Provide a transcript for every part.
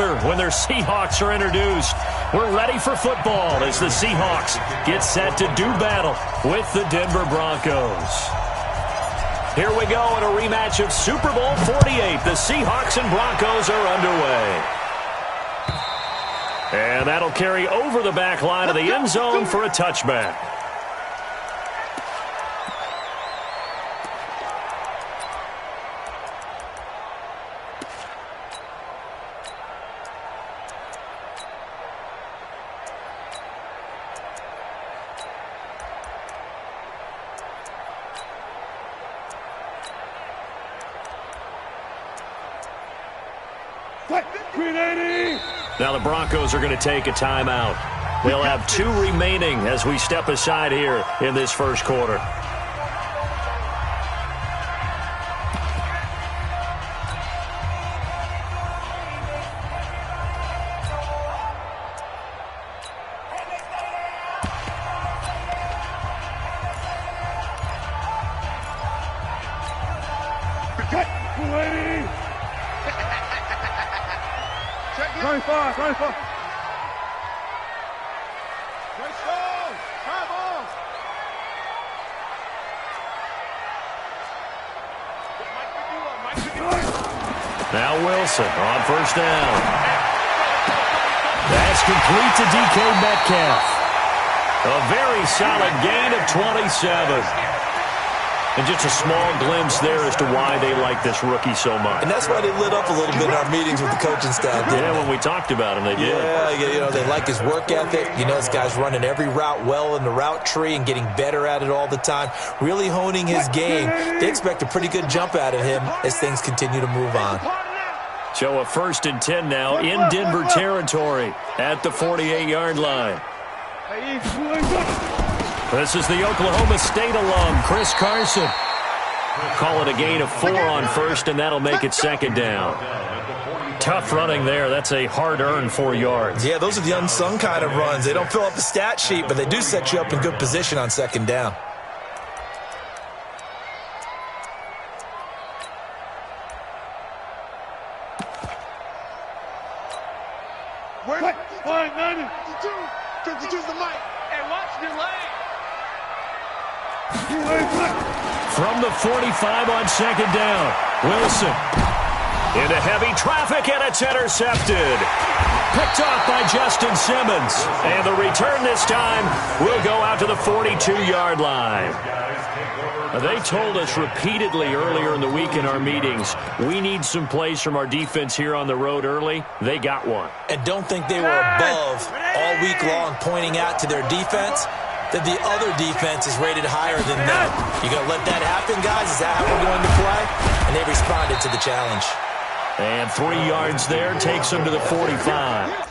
louder when their Seahawks are introduced. We're ready for football as the Seahawks get set to do battle with the Denver Broncos. Here we go in a rematch of Super Bowl 48. The Seahawks and Broncos are underway. And that'll carry over the back line of the end zone for a touchback. Now the Broncos are going to take a timeout. They'll have 2 remaining as we step aside here in this first quarter. Now Wilson on first down. That's complete to DK Metcalf. A very solid gain of 27. And just a small glimpse there as to why they like this rookie so much. And that's why they lit up a little bit in our meetings with the coaching staff, didn't they? When we talked about him, they did. Yeah, they like his work ethic. This guy's running every route well in the route tree and getting better at it all the time, really honing his game. They expect a pretty good jump out of him as things continue to move on. So a 1st and 10 now in Denver territory at the 48-yard line. This is the Oklahoma State alum, Chris Carson. Call it a gain of 4 on first, and that'll make it 2nd down. Tough running there. That's a hard-earned 4 yards. Yeah, those are the unsung kind of runs. They don't fill up the stat sheet, but they do set you up in good position on 2nd down. From the 45 on 2nd down, Wilson into heavy traffic, and it's intercepted. Picked off by Justin Simmons. And the return this time will go out to the 42-yard line. They told us repeatedly earlier in the week in our meetings, we need some plays from our defense here on the road early. They got one. And don't think they were above all week long pointing out to their defense that the other defense is rated higher than them. You going to let that happen, guys? Is that how we're going to play? And they responded to the challenge. And 3 yards there takes them to the 45.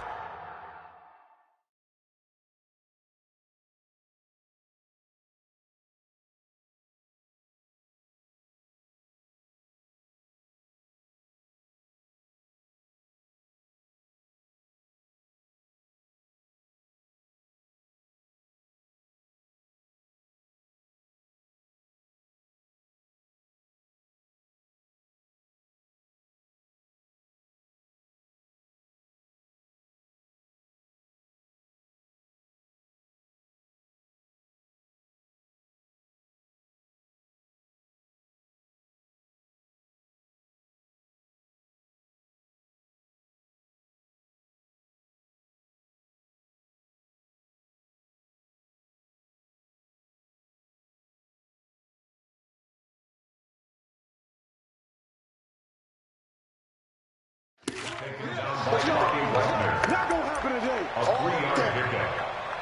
Not gonna happen today. A 3-yard pickup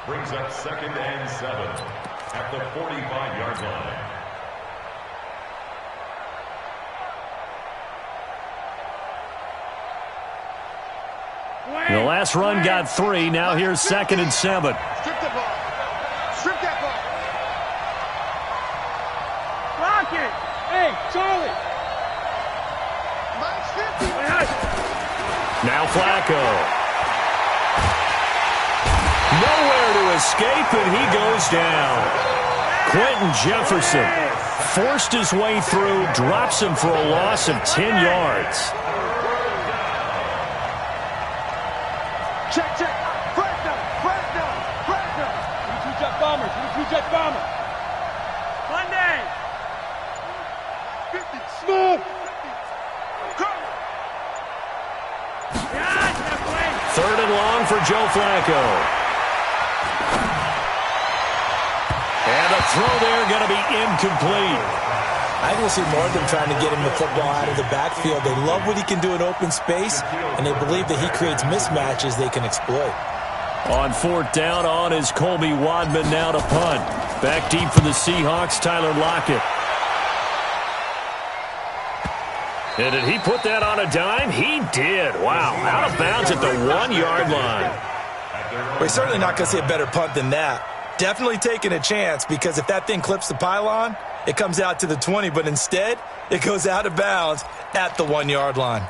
brings up 2nd and 7 at the 45-yard line. The last run got 3. Now here's 2nd and 7. Strip the ball. Strip that ball. Block it. Hey, Charlie. Now Flacco. Nowhere to escape, and he goes down. Quentin Jefferson forced his way through, drops him for a loss of 10 yards. Check, check. Flag down, flag down, flag down. 22 jet bombers, 22 jet bombers. Monday. 50, smooth. Come. Third and long for Joe Flacco. And a throw there going to be incomplete. I think we'll see more of them trying to get him the football out of the backfield. They love what he can do in open space, and they believe that he creates mismatches they can exploit. On fourth down, on is Colby Wadman now to punt. Back deep for the Seahawks, Tyler Lockett. And did he put that on a dime? He did. Wow, out of bounds at the 1-yard line. We're certainly not going to see a better punt than that. Definitely taking a chance, because if that thing clips the pylon, it comes out to the 20, but instead, it goes out of bounds at the 1-yard line.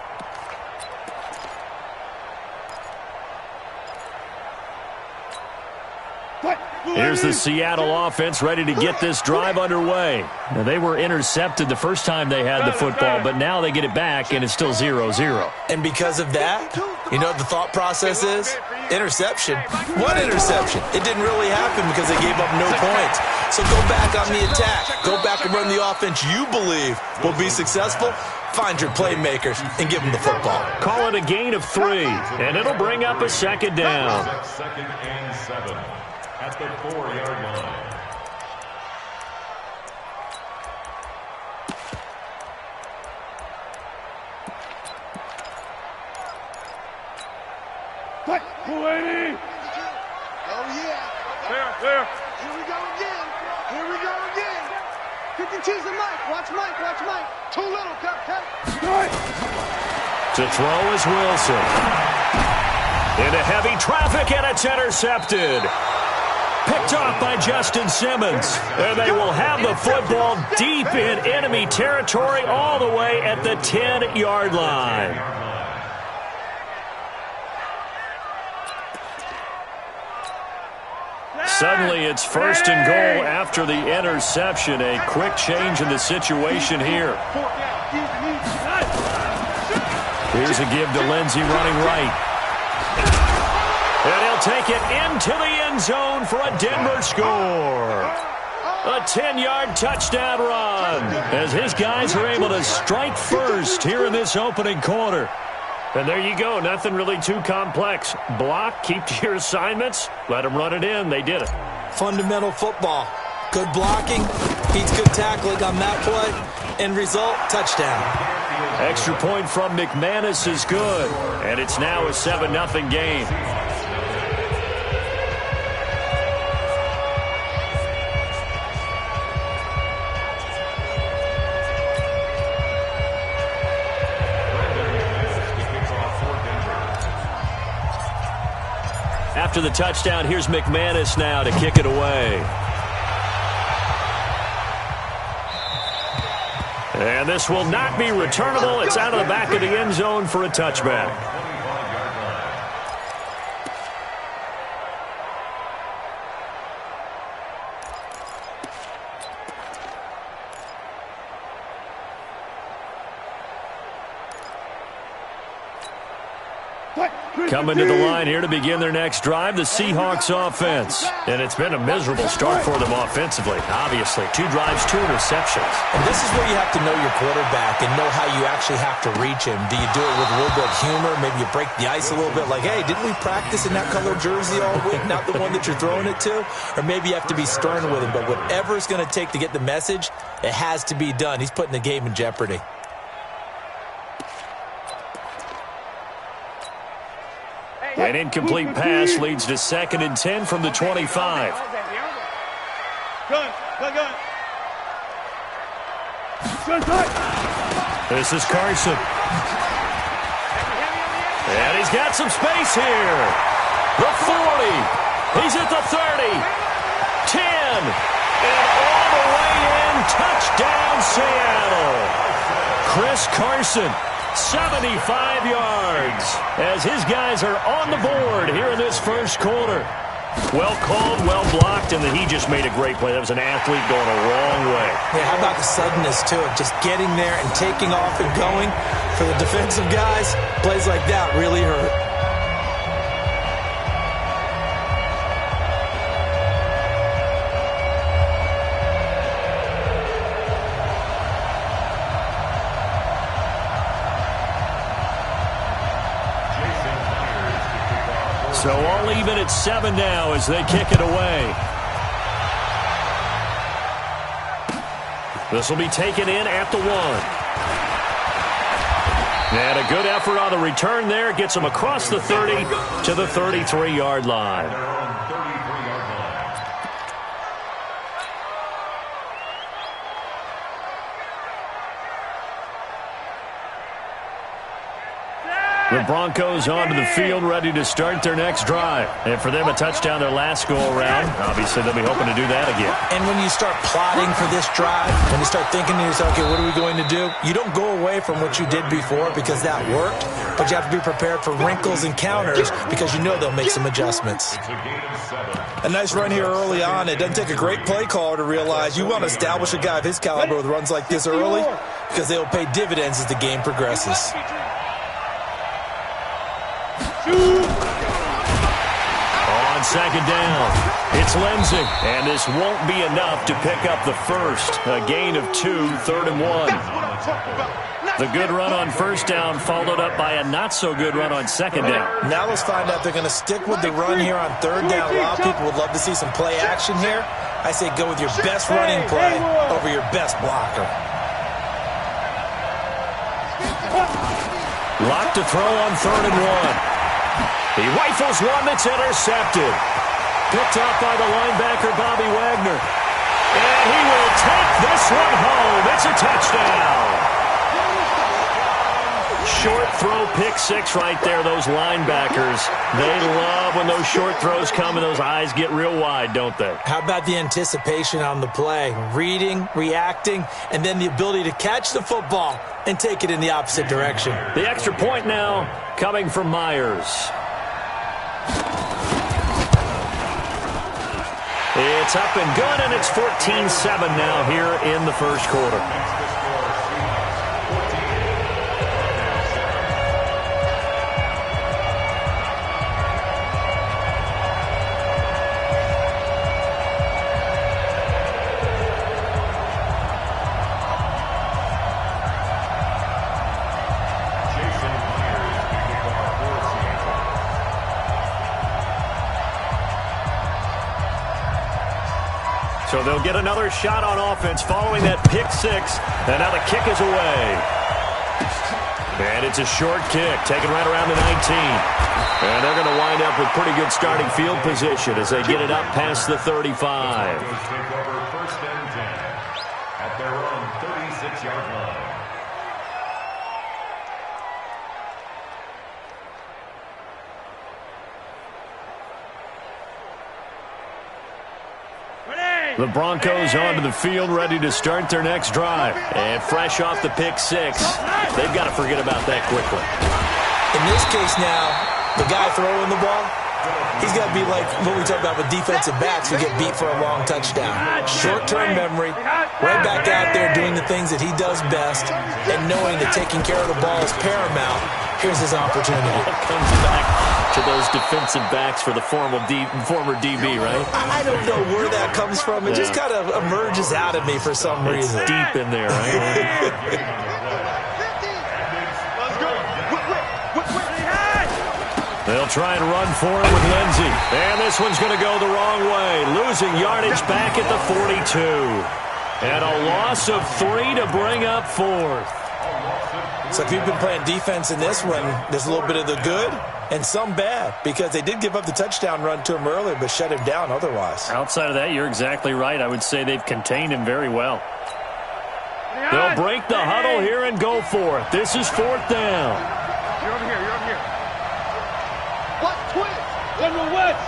Here's the Seattle offense ready to get this drive underway. Now, they were intercepted the first time they had the football, but now they get it back, and it's still 0-0. And because of that, you know what the thought process is? Interception. One interception. It didn't really happen because they gave up no points. So go back on the attack. Go back and run the offense you believe will be successful. Find your playmakers and give them the football. Call it a gain of 3, and it'll bring up a second down. Second and 7 at the 4-yard line. Lady! Oh, yeah. There. Here we go again. Here we go again. 52's the Mike. Watch Mike. Watch Mike. Too little, cut. To throw is Wilson. Into heavy traffic, and it's intercepted. Picked off by Justin Simmons. And they will have the football deep in enemy territory all the way at the 10-yard line. Suddenly, it's first and goal after the interception. A quick change in the situation here. Here's a give to Lindsey running right. And he'll take it into the end zone for a Denver score. A 10-yard touchdown run as his guys are able to strike first here in this opening quarter. And there you go. Nothing really too complex. Block, keep to your assignments, let them run it in. They did it. Fundamental football. Good blocking, beats good tackling on that play. End result, touchdown. Extra point from McManus is good. And it's now a 7-0 game. After the touchdown, here's McManus now to kick it away. And this will not be returnable. It's out of the back of the end zone for a touchback. Coming to the line here to begin their next drive, the Seahawks offense. And it's been a miserable start for them offensively. Obviously, 2 drives, 2 interceptions. And this is where you have to know your quarterback and know how you actually have to reach him. Do you do it with a little bit of humor? Maybe you break the ice a little bit like, hey, didn't we practice in that color jersey all week, not the one that you're throwing it to? Or maybe you have to be stern with him. But whatever it's going to take to get the message, it has to be done. He's putting the game in jeopardy. An incomplete pass leads to 2nd and 10 from the 25. Gun. This is Carson. And he's got some space here. The 40. He's at the 30. 10. And all the way in. Touchdown, Seattle. Chris Carson. 75 yards as his guys are on the board here in this first quarter. Well called, well blocked, and then he just made a great play. That was an athlete going a wrong way. Yeah, how about the suddenness, too, of just getting there and taking off and going? For the defensive guys, plays like that really hurt. So all even at 7 now as they kick it away. This will be taken in at the 1. And a good effort on the return there. Gets them across the 30 to the 33-yard line. The Broncos onto the field, ready to start their next drive. And for them, a touchdown their last go-around. Obviously, they'll be hoping to do that again. And when you start plotting for this drive, when you start thinking to yourself, okay, what are we going to do? You don't go away from what you did before because that worked, but you have to be prepared for wrinkles and counters because you know they'll make some adjustments. A nice run here early on. It doesn't take a great play caller to realize you want to establish a guy of his caliber with runs like this early because they'll pay dividends as the game progresses. On second down, it's Lindsay, and this won't be enough to pick up the first. A gain of 2, 3rd and 1. The good run on first down followed up by a not-so-good run on second down. Now let's find out if they're going to stick with the run here on third down. A lot of people would love to see some play action here. I say go with your best running play over your best blocker. Locked to throw on 3rd and 1. He rifles one that's intercepted. Picked up by the linebacker, Bobby Wagner. And he will take this one home. It's a touchdown. Short throw, pick 6 right there. Those linebackers, they love when those short throws come and those eyes get real wide, don't they? How about the anticipation on the play? Reading, reacting, and then the ability to catch the football and take it in the opposite direction. The extra point now coming from Myers. It's up and good, and it's 14-7 now here in the first quarter. So they'll get another shot on offense following that pick 6. And now the kick is away. And it's a short kick, taken right around the 19. And they're going to wind up with pretty good starting field position as they get it up past the 35. Take over 1st and 10 at their own 36-yard line. The Broncos onto the field, ready to start their next drive. And fresh off the pick 6, they've got to forget about that quickly. In this case now, the guy throwing the ball, he's got to be like what we talk about with defensive backs who get beat for a long touchdown. Short-term memory, right back out there doing the things that he does best, and knowing that taking care of the ball is paramount. Here's his opportunity. Comes back to those defensive backs for the former DB, right? I don't know where that comes from. It just kind of emerges out of me for some reason. It's deep in there, right? They'll try and run for it with Lindsay. And this one's going to go the wrong way. Losing yardage back at the 42. And a loss of 3 to bring up 4th. So if you've been playing defense in this one, there's a little bit of the good and some bad, because they did give up the touchdown run to him earlier but shut him down otherwise. Outside of that, you're exactly right. I would say they've contained him very well. They'll break the huddle here and go for it. This is 4th down. You're over here. You're over here. What? Twist. General West.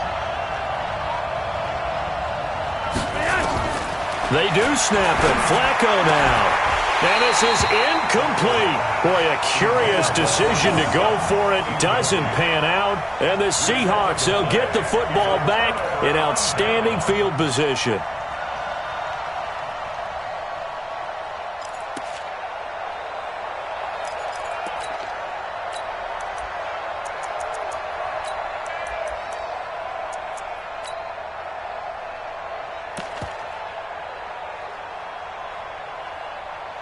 They do snap it. Flacco now. And this is incomplete. Boy, a curious decision to go for it. Doesn't pan out. And the Seahawks, they'll get the football back in outstanding field position.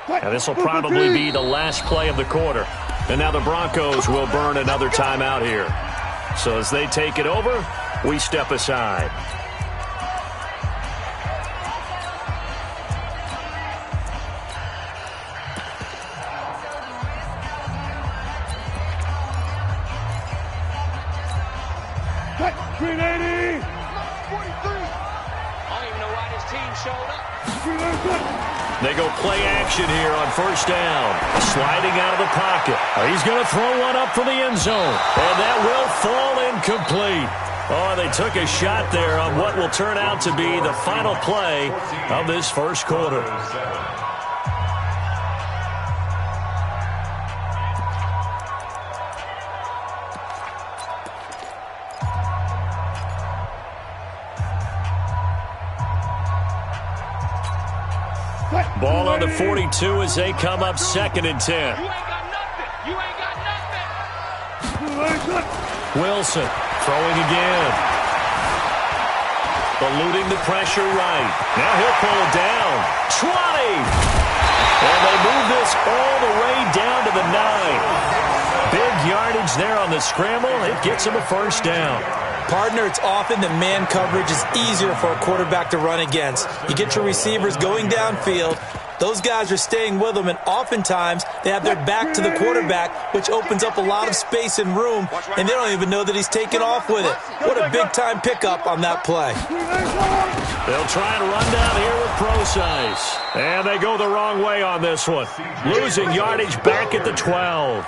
And this will probably be the last play of the quarter. And now the Broncos will burn another timeout here. So as they take it over, we step aside. Green 80! 43! I don't even know why this team showed up. They go play action here on first down. Sliding out of the pocket. He's going to throw one up for the end zone. And that will fall incomplete. Oh, they took a shot there on what will turn out to be the final play of this first quarter. Ball on the 42 as they come up 2nd and 10. You ain't got nothing. You ain't got nothing. Wilson throwing again. Eluding the pressure right. Now he'll pull it down. 20! And they move this all the way down to the 9. Big yardage there on the scramble. It gets him a first down. Partner, it's often that man coverage is easier for a quarterback to run against. You get your receivers going downfield. Those guys are staying with them, and oftentimes they have their back to the quarterback, which opens up a lot of space and room, and they don't even know that he's taken off with it. What a big-time pickup on that play. They'll try and run down here with Procise. And they go the wrong way on this one. Losing yardage back at the 12.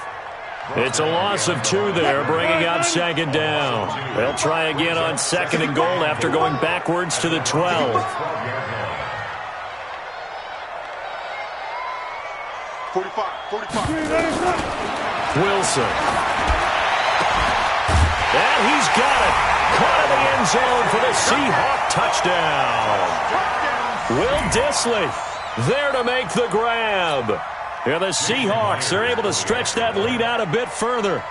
It's a loss of 2 there, bringing up 2nd down. They'll try again on 2nd and goal after going backwards to the 12. 45. Wilson. And he's got it. Caught in the end zone for the Seahawk touchdown. Will Dissly there to make the grab. Here the Seahawks are able to stretch that lead out a bit further.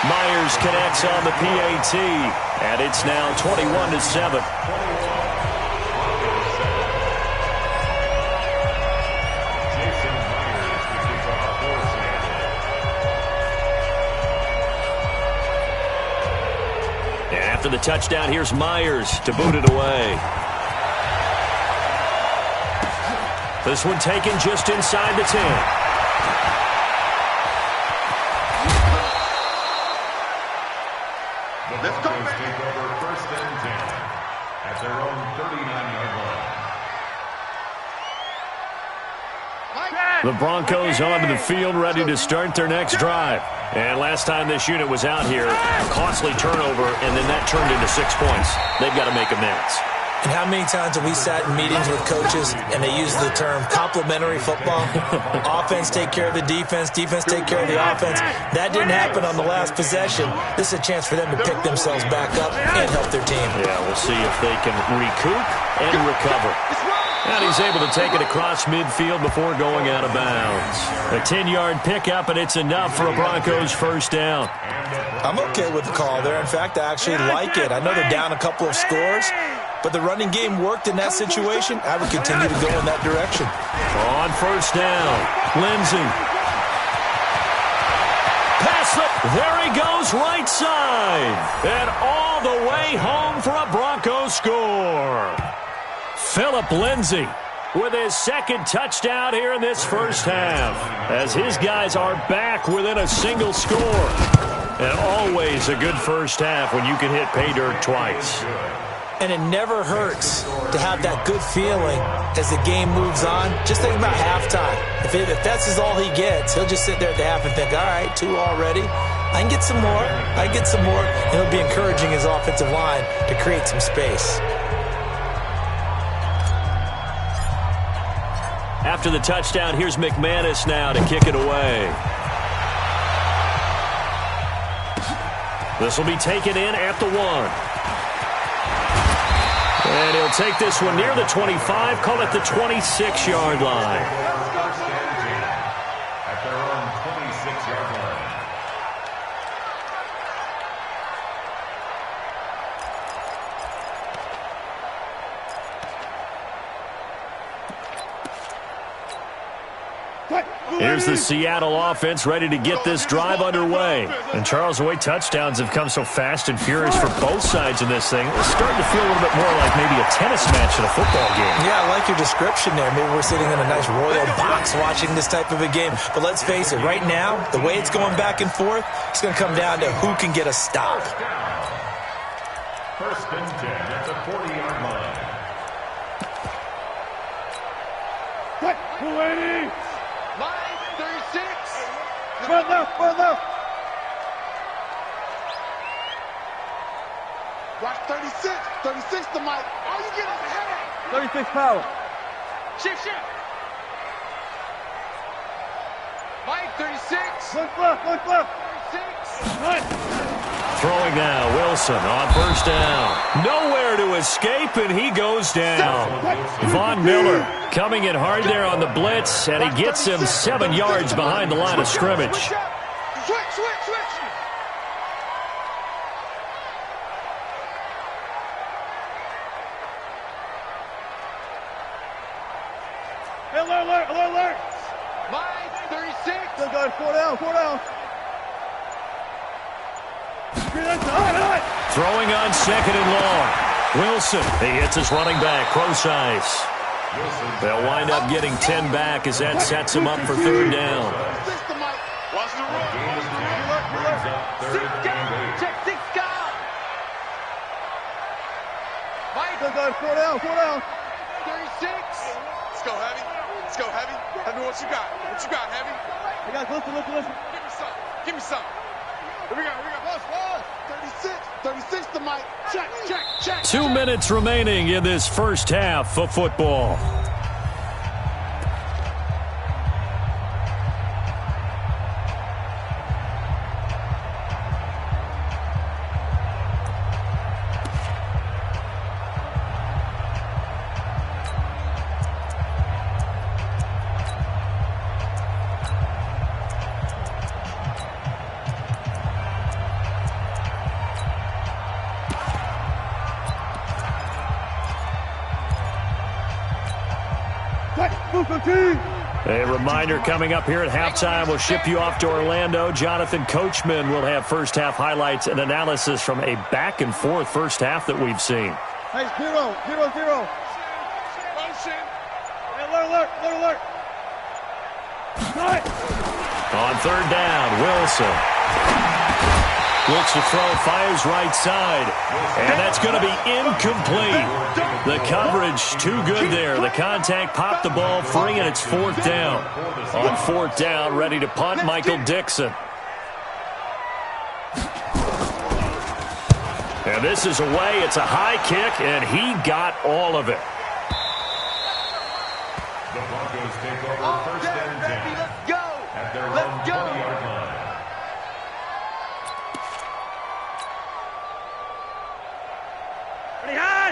Myers connects on the PAT, and it's now 21-7. And after the touchdown, here's Myers to boot it away. This one taken just inside the 10. Let's go, take over 1st and 10 at their own 39-yard line. The Broncos onto the field, ready to start their next drive. And last time this unit was out here, costly turnover, and then that turned into 6 points. They've got to make amends. And how many times have we sat in meetings with coaches and they use the term complementary football? Offense take care of the defense, defense take care of the offense. That didn't happen on the last possession. This is a chance for them to pick themselves back up and help their team. Yeah, we'll see if they can recoup and recover. And he's able to take it across midfield before going out of bounds. A 10-yard pickup, and it's enough for a Broncos first down. I'm okay with the call there. In fact, I actually like it. I know they're down a couple of scores, but the running game worked in that situation. I would continue to go in that direction. On first down, Lindsey. Pass it. There he goes, right side. And all the way home for a Broncos score. Phillip Lindsay with his 2nd touchdown here in this first half, as his guys are back within a single score. And always a good first half when you can hit pay dirt twice. And it never hurts to have that good feeling as the game moves on. Just think about halftime. If that's all he gets, he'll just sit there at the half and think, all right, 2 already. I can get some more. I can get some more. And he'll be encouraging his offensive line to create some space. After the touchdown, here's McManus now to kick it away. This will be taken in at the 1. And he'll take this one near the 25, call it the 26-yard line. First and 10 at their own 26-yard line. Here's the Seattle offense ready to get this drive underway. And Charles, the way touchdowns have come so fast and furious for both sides in this thing, it's starting to feel a little bit more like maybe a tennis match in a football game. Yeah, I like your description there. Maybe we're sitting in a nice royal box watching this type of a game. But let's face it, right now, the way it's going back and forth, it's going to come down to who can get a stop. First and 10 at the 40-yard line. What? 280. Line 36. Front left, front left. Watch 36. 36 to Mike. All you get is a headache. 36 power. Shift. Mike 36. Look left, look left. 36. Right. Throwing now, Wilson on first down. Nowhere to escape, and he goes down. Von Miller coming in hard there on the blitz, and he gets him 7 yards behind the line of scrimmage. Switch. Hey, alert. Line 36. Still going, 4 down. Throwing on second and long. Wilson, he hits his running back, close ice. They'll wind up getting 10 back as that sets him up for third down. Watch the run. Six down. Check 6 down. Mike Still going, 4 down. 36. Let's go, Heavy. Heavy, what you got, Heavy? Hey guys, listen. Give me some. Here we go. Boss. 36 to Mike. Check. 2 minutes remaining in this first half of football. A reminder coming up here at halftime. We'll ship you off to Orlando. Jonathan Coachman will have first half highlights and analysis from a back and forth first half that we've seen. Hey, 0. Motion. Hey, alert. Right. On third down, Wilson looks to throw, fires right side, and that's going to be incomplete. The coverage too good there. The contact popped the ball free, and it's fourth down. On fourth down, ready to punt, Michael Dixon. And this is away. It's a high kick, and he got all of it. The Broncos take over first and 10 Let's go. at their own 20-yard line.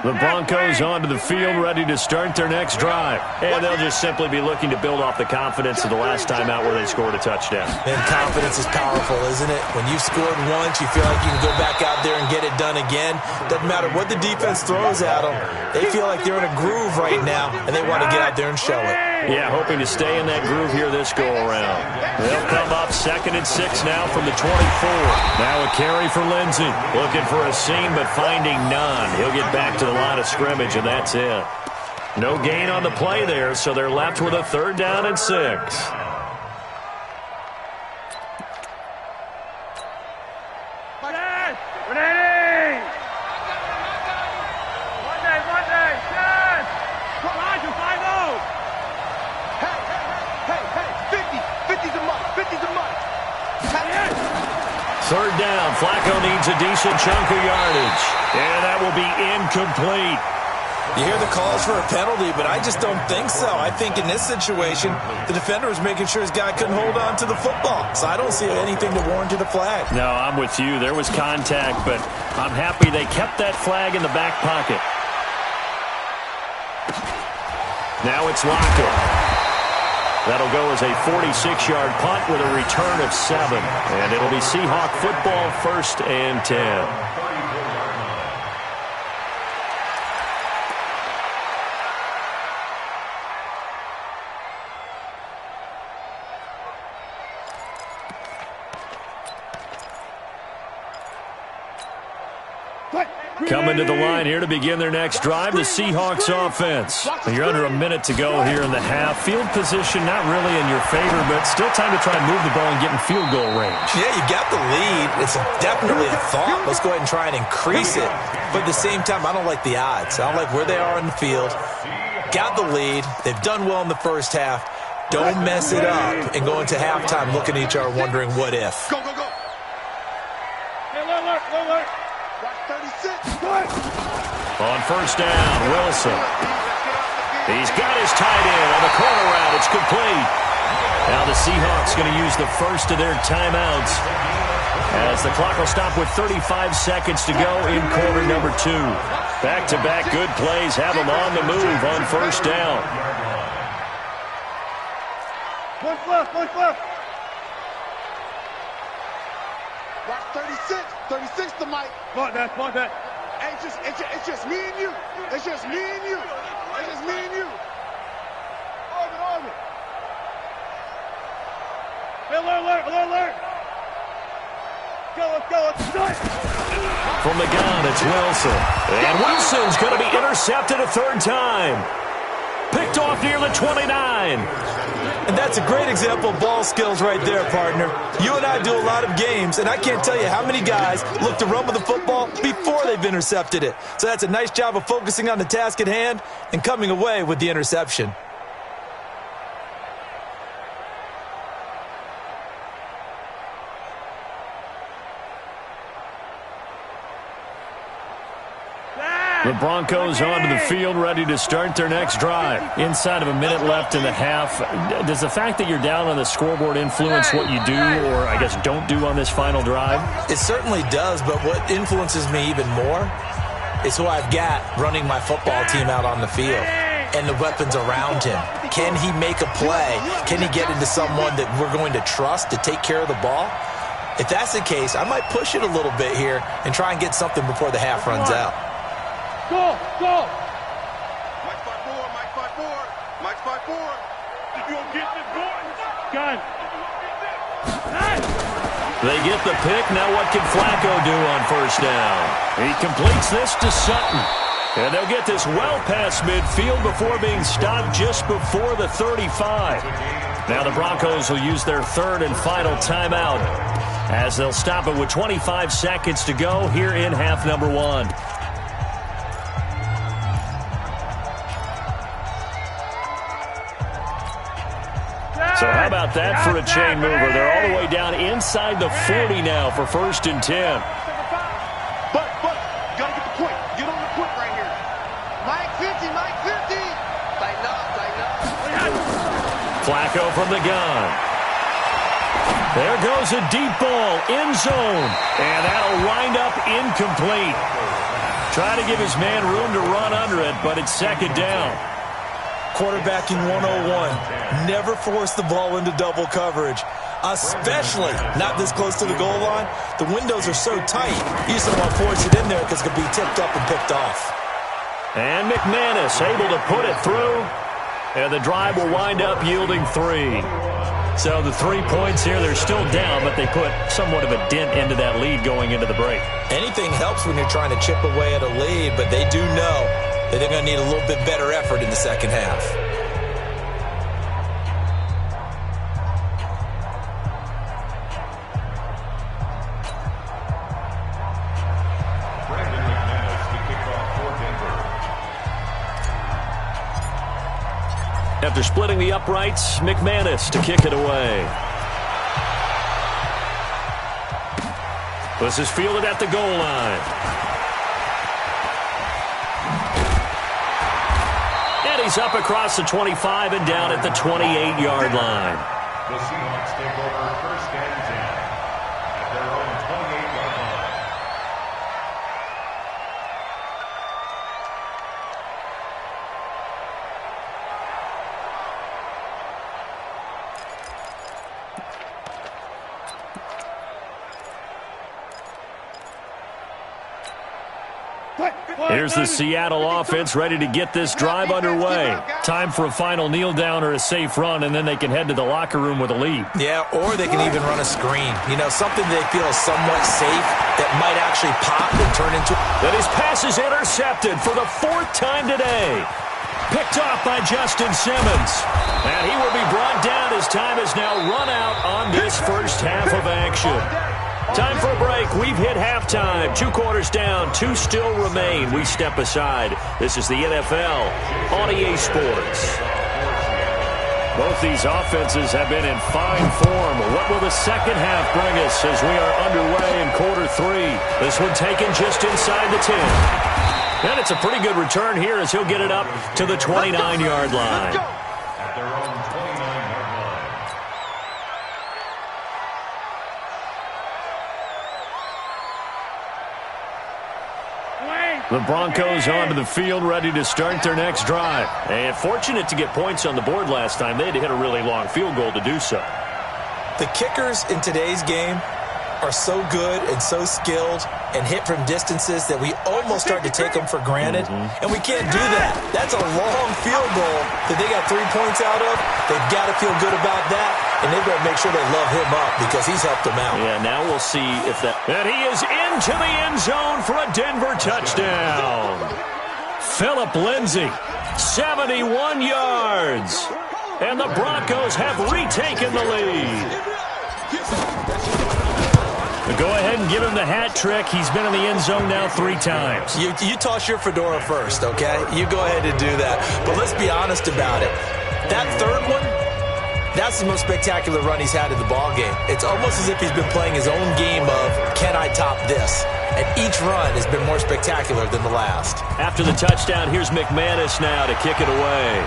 The Broncos onto the field, ready to start their next drive. And they'll just simply be looking to build off the confidence of the last time out where they scored a touchdown. And confidence is powerful, isn't it? When you've scored once, you feel like you can go back out there and get it done again. Doesn't matter what the defense throws at them. They feel like they're in a groove right now, and they want to get out there and show it. Yeah, hoping to stay in that groove here this go-around. They'll come up 2nd and 6 now from the 24. Now a carry for Lindsey. Looking for a seam, but finding none. He'll get back to the line of scrimmage, and that's it. No gain on the play there, so they're left with a 3rd down and 6. Third down, Flacco needs a decent chunk of yardage, and that will be incomplete. You hear the calls for a penalty, but I just don't think so. I think in this situation, the defender was making sure his guy couldn't hold on to the football, so I don't see anything to warrant a flag. No, I'm with you. There was contact, but I'm happy they kept that flag in the back pocket. Now it's Lockett. That'll go as a 46-yard punt with a return of 7. And it'll be Seahawk football, 1st and 10. Coming to the line here to begin their next drive, the Seahawks offense. You're under a minute to go here in the half. Field position not really in your favor, but still time to try and move the ball and get in field goal range. Yeah, you got the lead. It's definitely a thought. Let's go ahead and try and increase it. But at the same time, I don't like the odds. I don't like where they are in the field. Got the lead. They've done well in the first half. Don't mess it up and go into halftime looking at each other wondering what if. Go, go, go. Hey, alert. Watch 36. On first down, Wilson. He's got his tight end on the corner route. It's complete. Now the Seahawks going to use the first of their timeouts as the clock will stop with 35 seconds to go in quarter number 2. Back-to-back good plays have them on the move on first down. One left. Watch 36. 36 to Mike. Block that. Hey, it's just me and you. It's just me and you. Orbit. Hey, alert. Go. From the gun, it's Wilson. And Wilson's going to be intercepted a third time. Picked off near the 29. And that's a great example of ball skills right there, partner. You and I do a lot of games, and I can't tell you how many guys look to run with the football before they've intercepted it. So that's a nice job of focusing on the task at hand and coming away with the interception. The Broncos onto the field, ready to start their next drive. Inside of a minute left in the half, does the fact that you're down on the scoreboard influence what you do, or I guess don't do on this final drive? It certainly does, but what influences me even more is who I've got running my football team out on the field and the weapons around him. Can he make a play? Can he get into someone that we're going to trust to take care of the ball? If that's the case, I might push it a little bit here and try and get something before the half runs out. Go. Mike 5-4. You gonna get this boy? Gun. They get the pick. Now what can Flacco do on first down? He completes this to Sutton. And they'll get this well past midfield before being stopped just before the 35. Now the Broncos will use their third and final timeout as they'll stop it with 25 seconds to go here in half number 1. So how about that for a chain mover? They're all the way down inside the 40 now for first and 10. But, gotta get the point. Get on the point right here. Mike 50. Tighten up. Flacco from the gun. There goes a deep ball, end zone. And that'll wind up incomplete. Try to give his man room to run under it, but it's second down. Quarterbacking 101. Never force the ball into double coverage, especially not this close to the goal line. The windows are so tight, you just don't want to force it in there because it could be tipped up and picked off. And McManus able to put it through, and the drive will wind up yielding 3. So the 3 points here, they're still down, but they put somewhat of a dent into that lead going into the break. Anything helps when you're trying to chip away at a lead, but they do know that they're going to need a little bit better effort in the second half. Brandon McManus to kick off for Denver. After splitting the uprights, McManus to kick it away. This is fielded at the goal line. And he's up across the 25 and down at the 28-yard line. The Seahawks take over first and 10 at their own 28-yard line. Here's the Seattle offense ready to get this drive underway. Time for a final kneel down or a safe run, and then they can head to the locker room with a lead. Yeah, or they can even run a screen. You know, something they feel is somewhat safe that might actually pop and turn into... That his pass is intercepted for the 4th time today. Picked off by Justin Simmons. And he will be brought down as time is now run out on this first half of action. Time for a break. We've hit halftime. 2 quarters down. 2 still remain. We step aside. This is the NFL on EA Sports. Both these offenses have been in fine form. What will the second half bring us as we are underway in quarter 3? This one taken just inside the 10. And it's a pretty good return here as he'll get it up to the 29-yard line. At their own 29-yard line. The Broncos onto the field, ready to start their next drive. And fortunate to get points on the board last time. They had to hit a really long field goal to do so. The kickers in today's game are so good and so skilled and hit from distances that we almost start to take them for granted. And we can't do that. That's a long field goal that they got 3 points out of. They've got to feel good about that, and they've got to make sure they love him up because he's helped them out. Yeah, now we'll see if that... And he is into the end zone for a Denver touchdown. Phillip Lindsay, 71 yards. And the Broncos have retaken the lead. Go ahead and give him the hat trick. He's been in the end zone now 3 times. You toss your fedora first, okay? You go ahead and do that. But let's be honest about it. That third one, that's the most spectacular run he's had in the ballgame. It's almost as if he's been playing his own game of, can I top this? And each run has been more spectacular than the last. After the touchdown, here's McManus now to kick it away.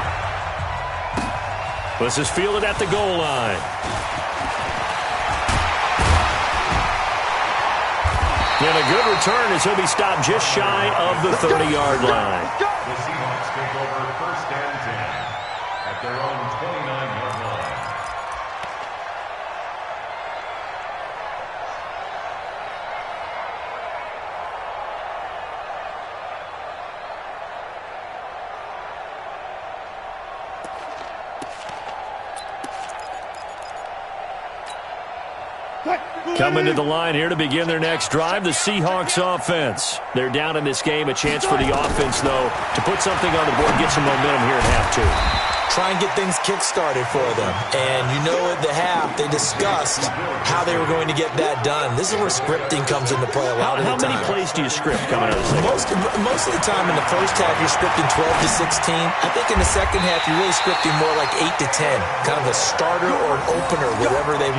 This is fielded at the goal line. And a good return as he'll be stopped just shy of the 30-yard line. The Seahawks take over 1st and 10 at their own 29-yard line. Coming to the line here to begin their next drive, the Seahawks offense. They're down in this game. A chance for the offense, though, to put something on the board, get some momentum here at half 2. Try and get things kick-started for them. And you know at the half, they discussed how they were going to get that done. This is where scripting comes into play a lot of the time. How many plays do you script coming out of the second? Most of the time in the first half, you're scripting 12 to 16. I think in the second half, you're really scripting more like 8 to 10. Kind of a starter or an opener,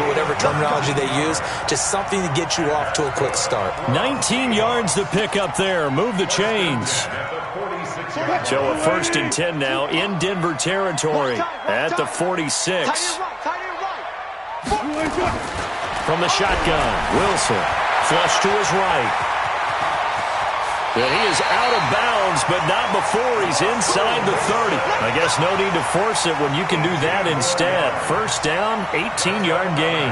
whatever terminology they use. Just something to get you off to a quick start. 19 yards to pick up there. Move the chains. So a 1st and 10 now in Denver territory at the 46. From the shotgun, Wilson flush to his right. And he is out of bounds, but not before he's inside the 30. I guess no need to force it when you can do that instead. 1st down, 18-yard gain.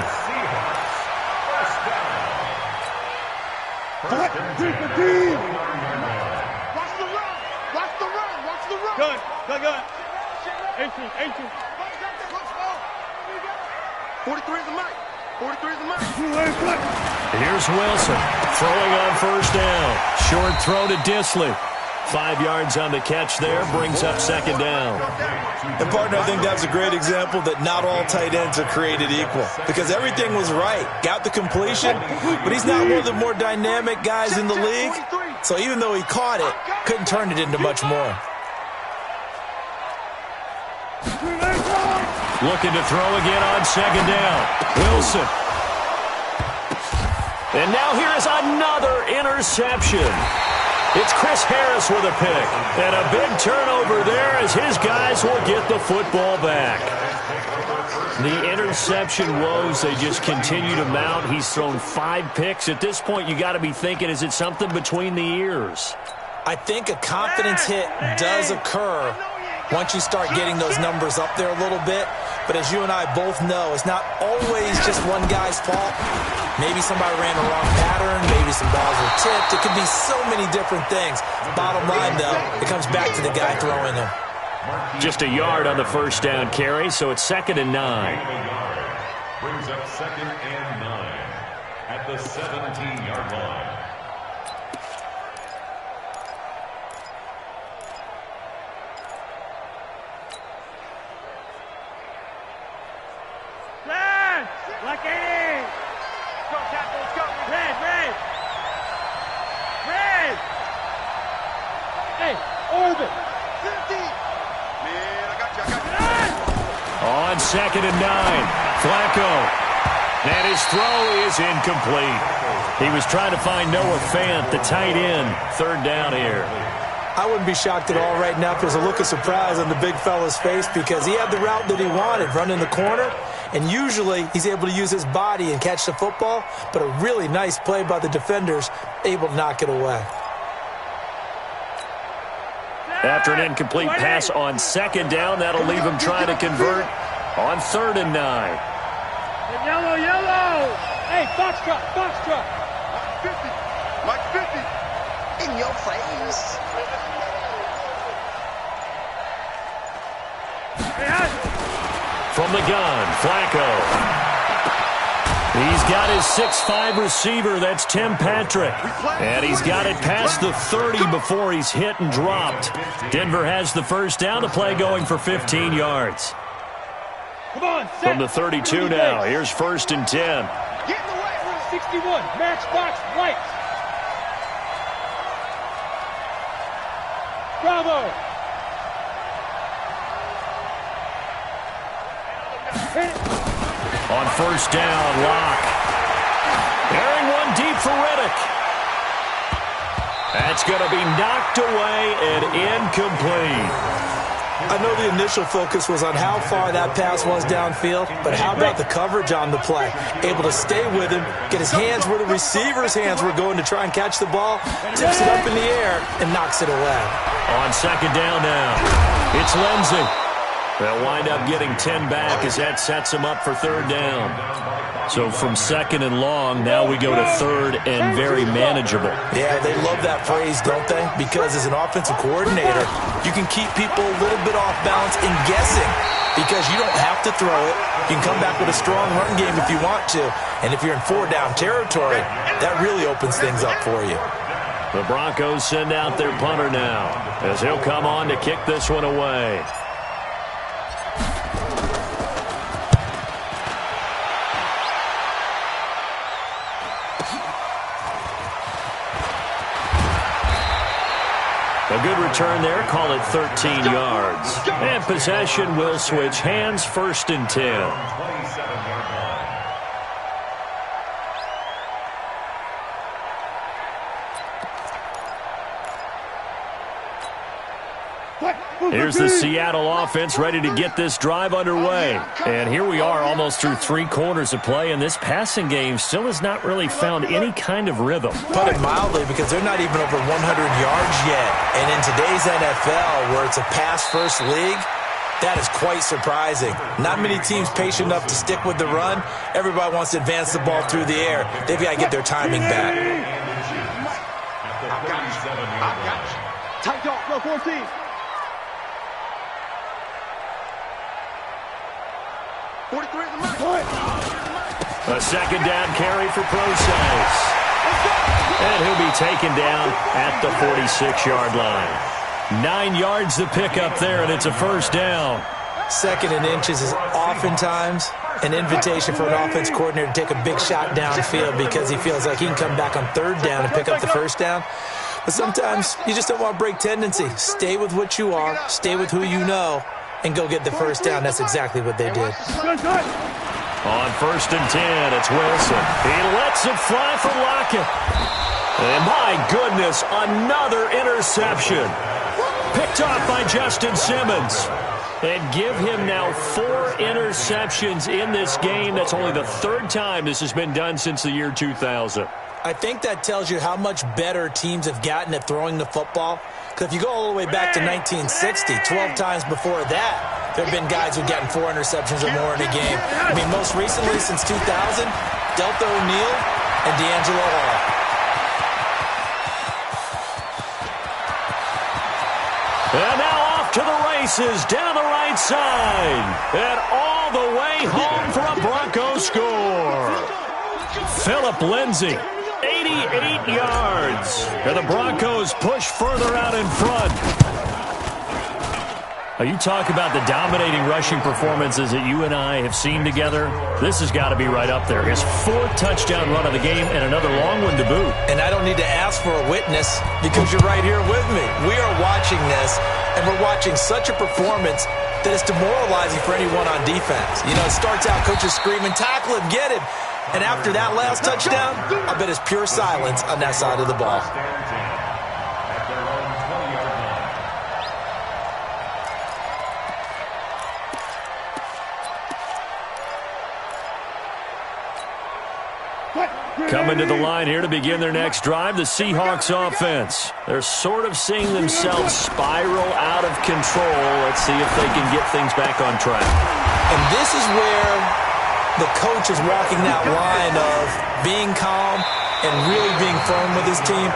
Good. 18. 43 is the mic. 43 is the mic. Here's Wilson throwing on 1st down. Short throw to Disley. 5 yards on the catch there, brings up 2nd down. And, partner, I think that's a great example that not all tight ends are created equal because everything was right. Got the completion, but he's not one of the more dynamic guys in the league. So even though he caught it, couldn't turn it into much more. Looking to throw again on 2nd down. Wilson. And now here is another interception. It's Chris Harris with a pick. And a big turnover there as his guys will get the football back. The interception woes, they just continue to mount. He's thrown 5 picks. At this point, you got to be thinking, is it something between the ears? I think a confidence hit does occur once you start getting those numbers up there a little bit. But as you and I both know, it's not always just one guy's fault. Maybe somebody ran the wrong pattern. Maybe some balls were tipped. It could be so many different things. Bottom line, though, it comes back to the guy throwing them. Just a yard on the first down carry, so it's 2nd and 9. Brings up 2nd and 9 at the 17-yard line. Like it! Go, Cap, let's go! Red! Hey, orbit! 50! Man, I got you. On 2nd and 9, Flacco. And his throw is incomplete. He was trying to find Noah Fant, the tight end. 3rd down here. I wouldn't be shocked at all right now if there's a look of surprise on the big fella's face because he had the route that he wanted, running the corner, and usually he's able to use his body and catch the football, but a really nice play by the defenders, able to knock it away. After an incomplete pass on 2nd down, that'll leave him trying to convert on 3rd and 9. Yellow! Hey, Foxtrot! Mike 50! In your face. From the gun, Flacco. He's got his 6'5" receiver, that's Tim Patrick. And he's got it past the 30 before he's hit and dropped. Denver has the first down, the play going for 15 yards. Come on, From the 32 now, here's 1st and 10. Get in the way, 61, Matchbox White. Bravo. On 1st down, Locke. Airing one deep for Riddick. That's going to be knocked away and incomplete. I know the initial focus was on how far that pass was downfield, but how about the coverage on the play? Able to stay with him, get his hands where the receiver's hands were going to try and catch the ball, tips it up in the air, and knocks it away. On 2nd down now, it's Lindsey. They'll wind up getting 10 back as that sets them up for 3rd down. So from 2nd and long, now we go to 3rd and very manageable. Yeah, they love that phrase, don't they? Because as an offensive coordinator, you can keep people a little bit off balance and guessing because you don't have to throw it. You can come back with a strong run game if you want to. And if you're in 4-down territory, that really opens things up for you. The Broncos send out their punter now as he'll come on to kick this one away. A good return there, call it 13 yards. And possession will switch hands, 1st and 10. Here's the Seattle offense ready to get this drive underway. And here we are almost through 3 quarters of play, and this passing game still has not really found any kind of rhythm. Put it mildly, because they're not even over 100 yards yet. And in today's NFL, where it's a pass-first league, that is quite surprising. Not many teams patient enough to stick with the run. Everybody wants to advance the ball through the air. They've got to get their timing back. Tight dog, go 14. A 2nd down carry for Process. And he'll be taken down at the 46-yard line. 9 yards to pick up there, and it's a 1st down. 2nd and inches is oftentimes an invitation for an offense coordinator to take a big shot downfield because he feels like he can come back on 3rd down and pick up the 1st down. But sometimes you just don't want to break tendency. Stay with what you are, stay with who you know, and go get the 1st down. That's exactly what they did. On 1st and 10, it's Wilson. He lets it fly for Lockett. And my goodness, another interception. Picked off by Justin Simmons. And give him now 4 interceptions in this game. That's only the 3rd time this has been done since the year 2000. I think that tells you how much better teams have gotten at throwing the football. Because if you go all the way back to 1960, 12 times before that, there have been guys who've gotten 4 interceptions or more in a game. I mean, most recently, since 2000, Delta O'Neal and D'Angelo Hall. And now off to the races down the right side. And all the way home for a Broncos score. Phillip Lindsay, 88 yards. And the Broncos push further out in front. You talk about the dominating rushing performances that you and I have seen together. This has got to be right up there. His 4th touchdown run of the game and another long one to boot. And I don't need to ask for a witness because you're right here with me. We are watching this, and we're watching such a performance that it's demoralizing for anyone on defense. You know, it starts out coaches screaming, tackle him, get him. And after that last touchdown, I bet it's pure silence on that side of the ball. Coming to the line here to begin their next drive, the Seahawks offense. They're sort of seeing themselves spiral out of control. Let's see if they can get things back on track. And this is where the coach is walking that line of being calm and really being firm with his team.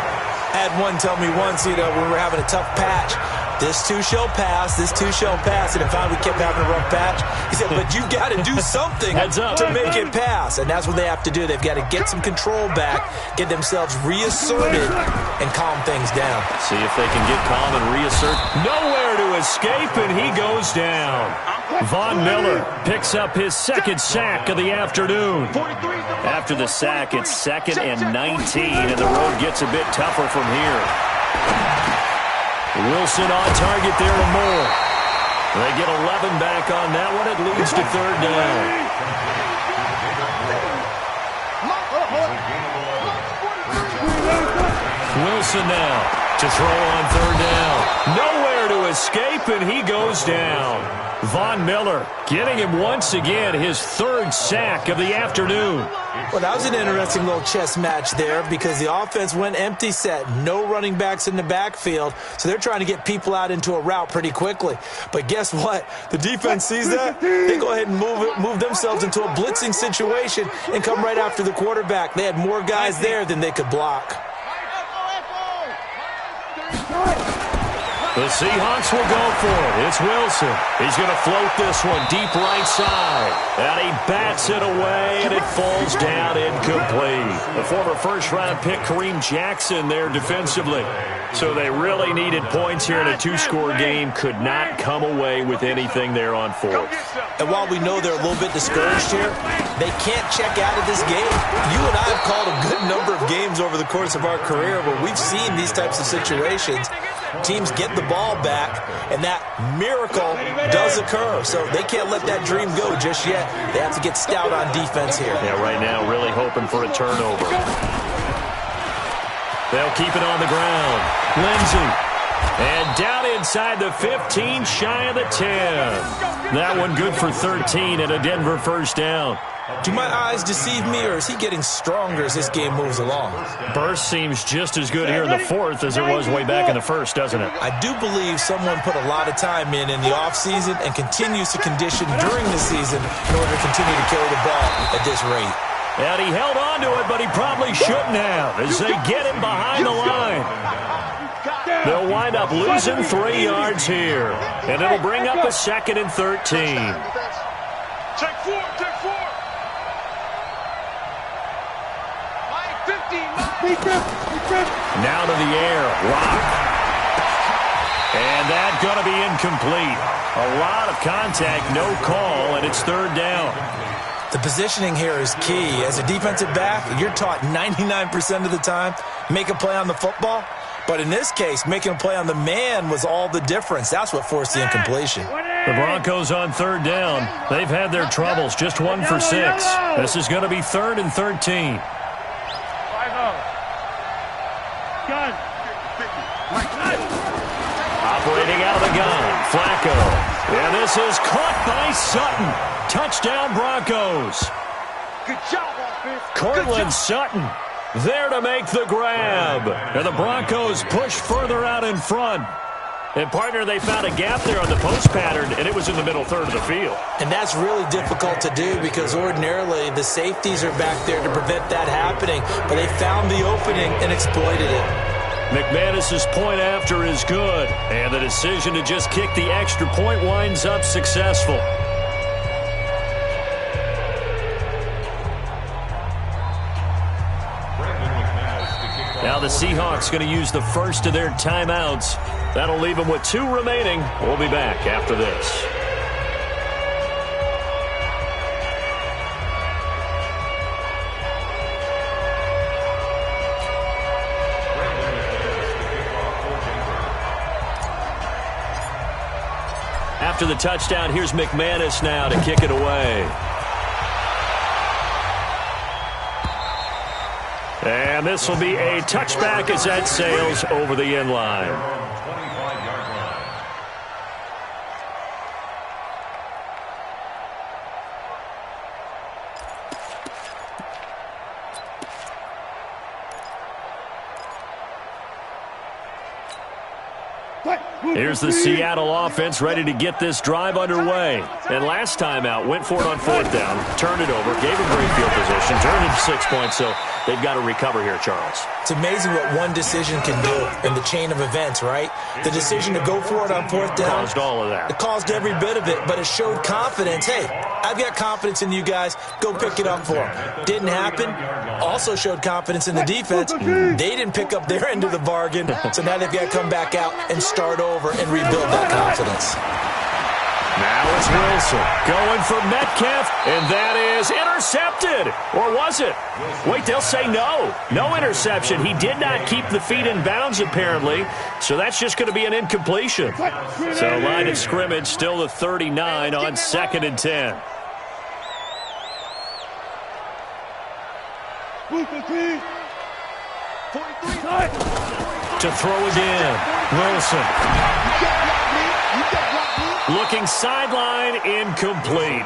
I had one tell me once, you know, when we were having a tough patch, this too shall pass, this too shall pass. And if we kept having a rough patch, he said, but you've got to do something to make it pass. And that's what they have to do. They've got to get some control back, get themselves reasserted, and calm things down. See if they can get calm and reassert. Nowhere to escape, and he goes down. Von Miller picks up his 2nd sack of the afternoon. After the sack, it's 2nd and 19, and the road gets a bit tougher from here. Wilson on target there to Moore. They get 11 back on that one. It leads to 3rd down. Wilson now to throw on 3rd down. Nowhere to escape, and he goes down. Von Miller getting him once again his 3rd sack of the afternoon. Well, that was an interesting little chess match there because the offense went empty set. No running backs in the backfield, so they're trying to get people out into a route pretty quickly. But guess what? The defense sees that. They go ahead and move themselves into a blitzing situation and come right after the quarterback. They had more guys there than they could block. The Seahawks will go for it. It's Wilson. He's going to float this one deep right side. And he bats it away, and it falls down incomplete. The former first-round pick, Kareem Jackson, there defensively. So they really needed points here in a 2-score game. Could not come away with anything there on 4th. And while we know they're a little bit discouraged here, they can't check out of this game. You and I have called a good number of games over the course of our career where we've seen these types of situations. Teams get the ball back, and that miracle does occur. So they can't let that dream go just yet. They have to get stout on defense here. Yeah, right now really hoping for a turnover. They'll keep it on the ground. Lindsay. And down inside the 15, shy of the 10. That one good for 13 and a Denver 1st down. Do my eyes deceive me, or is he getting stronger as this game moves along? Burst seems just as good here in the 4th as it was way back in the 1st, doesn't it? I do believe someone put a lot of time in the offseason and continues to condition during the season in order to continue to carry the ball at this rate. And he held on to it, but he probably shouldn't have as they get him behind the line. They'll wind up losing 3 yards here, and it'll bring up a 2nd and 13. Check 4, check 4. Now to the air, Rock. And that's going to be incomplete. A lot of contact, no call, and it's 3rd down. The positioning here is key. As a defensive back, you're taught 99% of the time, make a play on the football. But in this case, making a play on the man was all the difference. That's what forced the incompletion. The Broncos on 3rd down. They've had their troubles, just 1 for 6. This is going to be 3rd and 13. Operating out of the gun, Flacco. And this is caught by Sutton. Touchdown, Broncos. Good job, offense. Cortland Sutton there to make the grab. And the Broncos push further out in front. And, partner, they found a gap there on the post pattern, and it was in the middle third of the field. And that's really difficult to do because ordinarily the safeties are back there to prevent that happening. But they found the opening and exploited it. McManus's point after is good, and the decision to just kick the extra point winds up successful. Now the Seahawks going to use the first of their timeouts. That'll leave them with 2 remaining. We'll be back after this. After the touchdown, here's McManus now to kick it away. And this will be a touchback as that sails over the end line. Here's the Seattle offense ready to get this drive underway. And last time out, went for it on 4th down, turned it over, gave him great field position, turned it to 6 points, so they've got to recover here, Charles. It's amazing what one decision can do in the chain of events, right? The decision to go for it on 4th down. Caused all of that. It caused every bit of it, but it showed confidence. Hey, I've got confidence in you guys. Go pick it up for them. Didn't happen. Also showed confidence in the defense. They didn't pick up their end of the bargain, so now they've got to come back out and start over and rebuild that confidence. Now it's Wilson going for Metcalf, and that is intercepted. Or was it? Wait, they'll say no. No interception. He did not keep the feet in bounds, apparently, so that's just going to be an incompletion. So line of scrimmage still the 39 on 2nd and 10. To throw again, Wilson. Looking sideline, incomplete.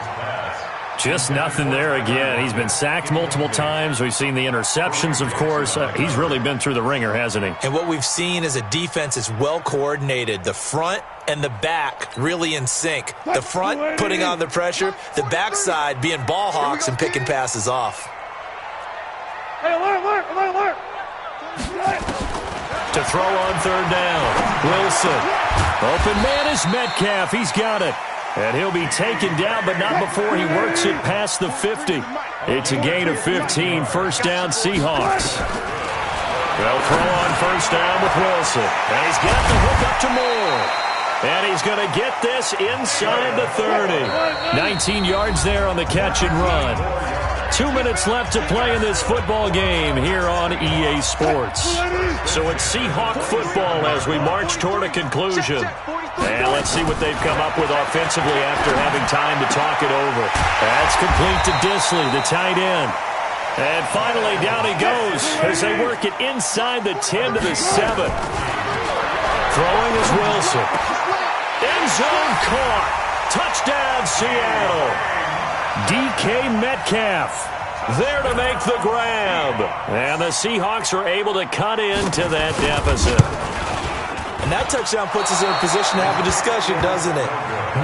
Just nothing there again. He's been sacked multiple times. We've seen the interceptions, of course. He's really been through the ringer, hasn't he? And what we've seen is a defense that's well coordinated. The front and the back really in sync. The front putting on the pressure, the backside being ball hawks and picking passes off. Hey, alert. To throw on 3rd down, Wilson. Open man is Metcalf. He's got it. And he'll be taken down, but not before he works it past the 50. It's a gain of 15. 1st down, Seahawks. They'll throw on 1st down with Wilson. And he's got the hook up to Moore. And he's going to get this inside the 30. 19 yards there on the catch and run. 2 minutes left to play in this football game here on EA Sports. So it's Seahawk football as we march toward a conclusion. And let's see what they've come up with offensively after having time to talk it over. That's complete to Disley, the tight end. And finally, down he goes as they work it inside the 10 to the 7. Throwing is Wilson. End zone caught. Touchdown, Seattle. DK Metcalf there to make the grab. And the Seahawks are able to cut into that deficit. And that touchdown puts us in a position to have a discussion, doesn't it?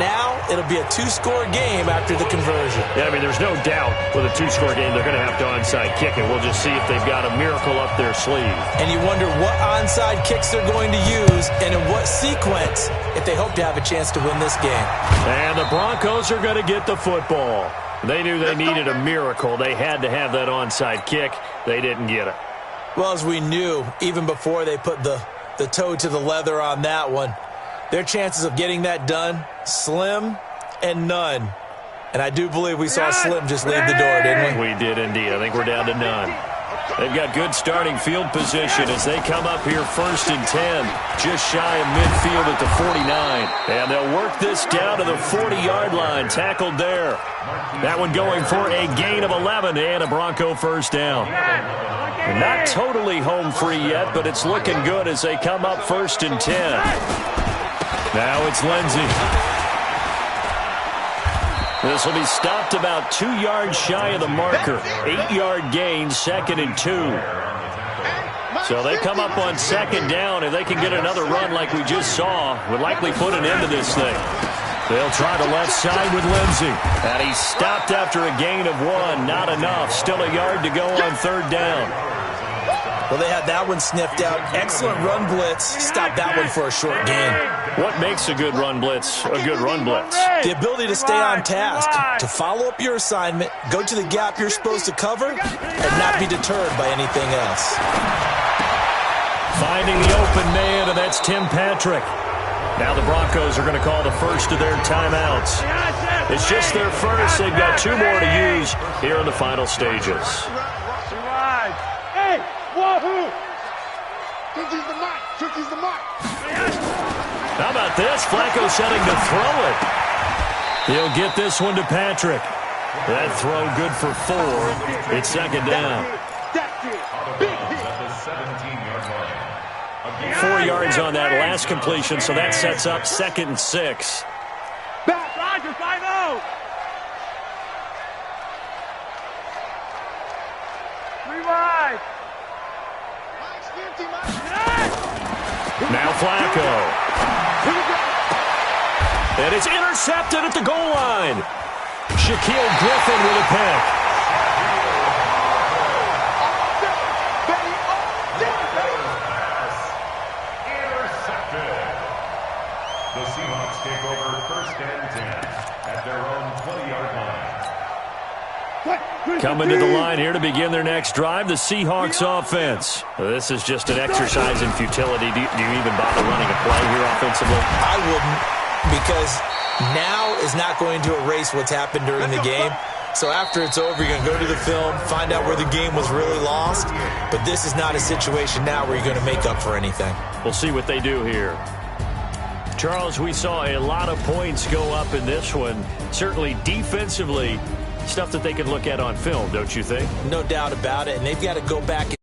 Now it'll be a 2-score game after the conversion. Yeah, I mean, there's no doubt with a 2-score game they're going to have to onside kick it. We'll just see if they've got a miracle up their sleeve. And you wonder what onside kicks they're going to use and in what sequence if they hope to have a chance to win this game. And the Broncos are going to get the football. They knew they needed a miracle. They had to have that onside kick. They didn't get it. Well, as we knew, even before they put the toe to the leather on that one, their chances of getting that done, slim and none. And I do believe we saw Slim just leave the door, didn't we? We did indeed. I think we're down to none. They've got good starting field position as they come up here 1st and 10, just shy of midfield at the 49. And they'll work this down to the 40-yard line, tackled there. That one going for a gain of 11 and a Bronco 1st down. Not totally home free yet, but it's looking good as they come up 1st and 10. Now it's Lindsey. This will be stopped about 2 yards shy of the marker. 8-yard gain, 2nd and 2. So they come up on second down. If they can get another run like we just saw, would likely put an end to this thing. They'll try the left side with Lindsey. And he's stopped after a gain of 1. Not enough. Still a yard to go on third down. Well, they had that one sniffed out. Excellent run blitz. Stop that one for a short gain. What makes a good run blitz a good run blitz? The ability to stay on task, to follow up your assignment, go to the gap you're supposed to cover, and not be deterred by anything else. Finding the open man, and that's Tim Patrick. Now the Broncos are going to call the first of their timeouts. It's just their first. They've got 2 more to use here in the final stages. Hey, wahoo! Cookies the mic. Cookies the mic. How about this? Flacco setting to throw it. He'll get this one to Patrick. That throw good for 4. It's second down. 4 yards on that last completion, so that sets up 2nd and 6. Roger, 5-0. 3 wide. Now Flacco. And it's intercepted at the goal line. Shaquille Griffin with a pick. The Seahawks take over 1st and 10 at their own 20-yard line. Coming to the line here to begin their next drive, the Seahawks offense. This is just an exercise in futility. Do you even bother running a play here offensively? I wouldn't, because now is not going to erase what's happened during the game. So after it's over, you're going to go to the film, find out where the game was really lost. But this is not a situation now where you're going to make up for anything. We'll see what they do here. Charles, we saw a lot of points go up in this one. Certainly defensively, stuff that they can look at on film, don't you think? No doubt about it, and they've got to go back